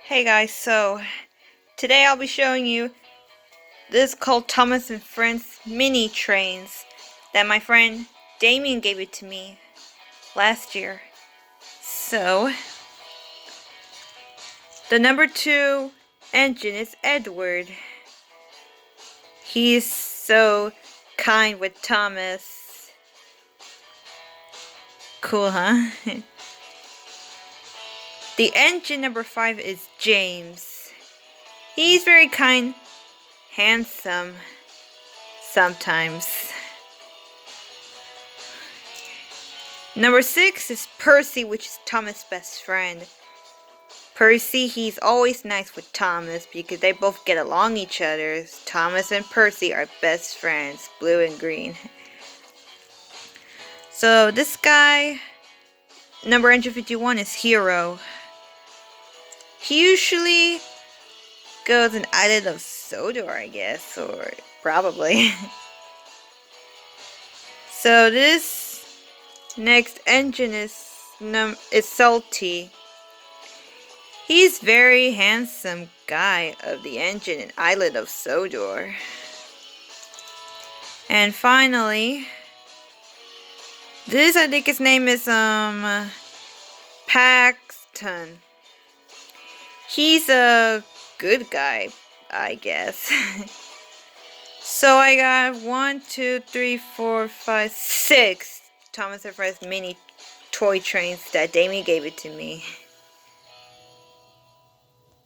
Hey guys, so today I'll be showing you this called Thomas and Friends mini trains that my friend Damien gave it to me last year. So the number 2 engine is Edward. He's so kind with Thomas. Cool, huh? The engine number 5 is James. He's very kind, handsome, sometimes. Number 6 is Percy, which is Thomas' best friend. Percy, he's always nice with Thomas because they both get along each other. Thomas and Percy are best friends, blue and green. So this guy, number engine 51, is Hero. He usually goes an island of Sodor, I guess, or probably. So this next engine is Salty. He's very handsome guy of the engine and island of Sodor. And finally, this, I think his name is Paxton. He's a good guy, I guess. So I got 1, 2, 3, 4, 5, 6 Thomas and Friends mini toy trains that Damien gave it to me.